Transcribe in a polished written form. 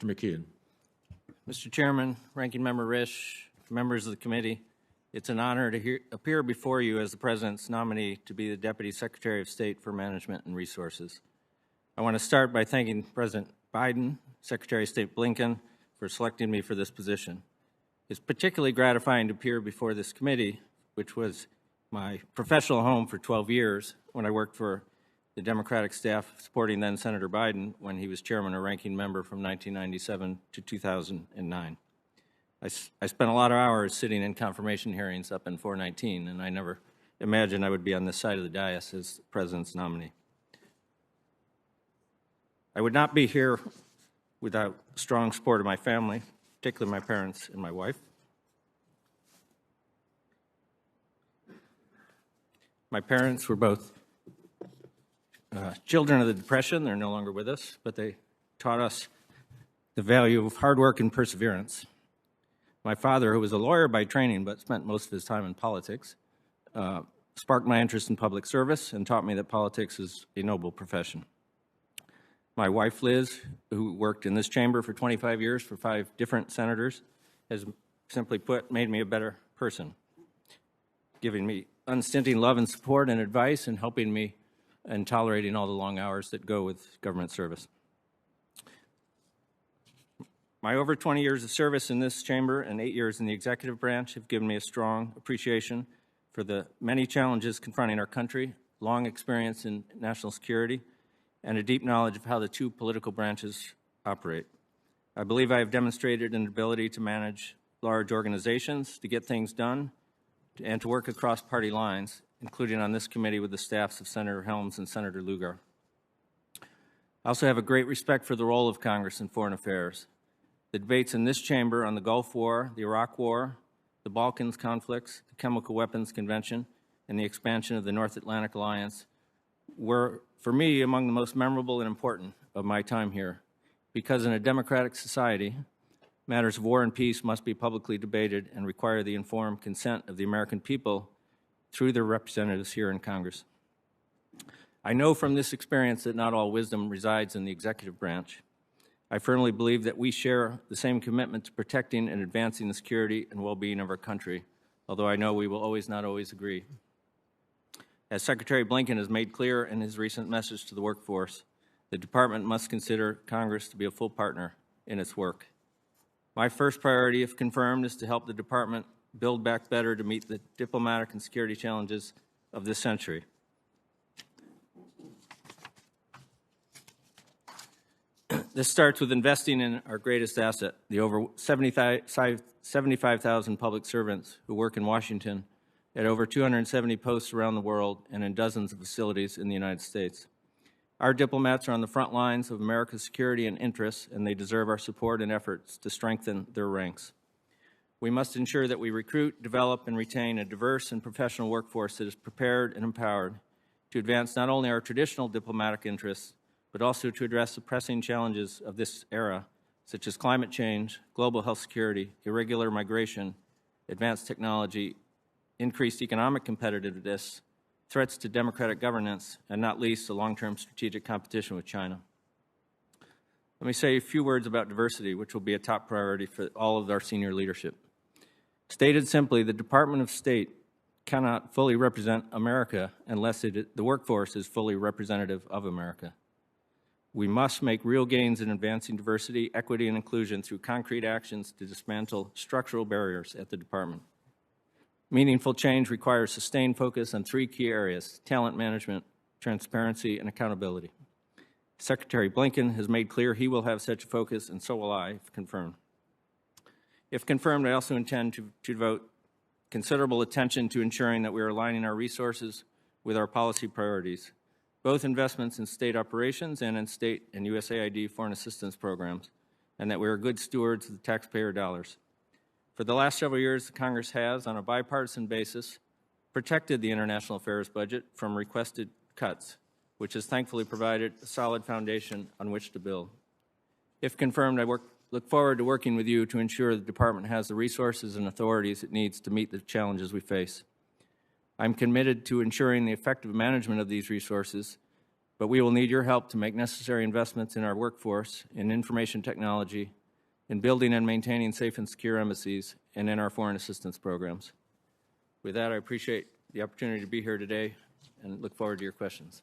Mr. McKeon. Mr. Chairman, Ranking Member Risch, members of the committee, it's an honor to appear before you as the President's nominee to be the Deputy Secretary of State for Management and Resources. I want to start by thanking President Biden, Secretary of State Blinken, for selecting me for this position. It's particularly gratifying to appear before this committee, which was my professional home for 12 years when I worked for the Democratic staff supporting then Senator Biden when he was chairman or ranking member from 1997 to 2009. I spent a lot of hours sitting in confirmation hearings up in 419, and I never imagined I would be on this side of the dais as the President's nominee. I would not be here without strong support of my family, particularly my parents and my wife. My parents were both children of the Depression. They're no longer with us, but they taught us the value of hard work and perseverance. My father, who was a lawyer by training but spent most of his time in politics, sparked my interest in public service and taught me that politics is a noble profession. My wife, Liz, who worked in this chamber for 25 years for 5 different senators, has simply put, made me a better person, giving me unstinting love and support and advice and helping me and tolerating all the long hours that go with government service. My over 20 years of service in this chamber and 8 years in the executive branch have given me a strong appreciation for the many challenges confronting our country, long experience in national security, and a deep knowledge of how the two political branches operate. I believe I have demonstrated an ability to manage large organizations, to get things done, and to work across party lines, including on this committee with the staffs of Senator Helms and Senator Lugar. I also have a great respect for the role of Congress in foreign affairs. The debates in this chamber on the Gulf War, the Iraq War, the Balkans conflicts, the Chemical Weapons Convention, and the expansion of the North Atlantic Alliance were, for me, among the most memorable and important of my time here, because in a democratic society, matters of war and peace must be publicly debated and require the informed consent of the American people through their representatives here in Congress. I know from this experience that not all wisdom resides in the executive branch. I firmly believe that we share the same commitment to protecting and advancing the security and well-being of our country, although I know we will not always agree. As Secretary Blinken has made clear in his recent message to the workforce, the Department must consider Congress to be a full partner in its work. My first priority, if confirmed, is to help the Department build back better to meet the diplomatic and security challenges of this century. This starts with investing in our greatest asset, the over 75,000 public servants who work in Washington at over 270 posts around the world and in dozens of facilities in the United States. Our diplomats are on the front lines of America's security and interests, and they deserve our support and efforts to strengthen their ranks. We must ensure that we recruit, develop, and retain a diverse and professional workforce that is prepared and empowered to advance not only our traditional diplomatic interests, but also to address the pressing challenges of this era, such as climate change, global health security, irregular migration, advanced technology, increased economic competitiveness, threats to democratic governance, and not least the long-term strategic competition with China. Let me say a few words about diversity, which will be a top priority for all of our senior leadership. Stated simply, the Department of State cannot fully represent America unless the workforce is fully representative of America. We must make real gains in advancing diversity, equity, and inclusion through concrete actions to dismantle structural barriers at the Department. Meaningful change requires sustained focus on 3 key areas: talent management, transparency, and accountability. Secretary Blinken has made clear he will have such a focus, and so will I, if confirmed. If confirmed, I also intend to devote considerable attention to ensuring that we are aligning our resources with our policy priorities, both investments in state operations and in state and USAID foreign assistance programs, and that we are good stewards of the taxpayer dollars. For the last several years, the Congress has, on a bipartisan basis, protected the international affairs budget from requested cuts, which has thankfully provided a solid foundation on which to build. If confirmed, I look forward to working with you to ensure the Department has the resources and authorities it needs to meet the challenges we face. I'm committed to ensuring the effective management of these resources but we will need your help to make necessary investments in our workforce, in information technology, in building and maintaining safe and secure embassies, and in our foreign assistance programs. With that, I appreciate the opportunity to be here today and look forward to your questions.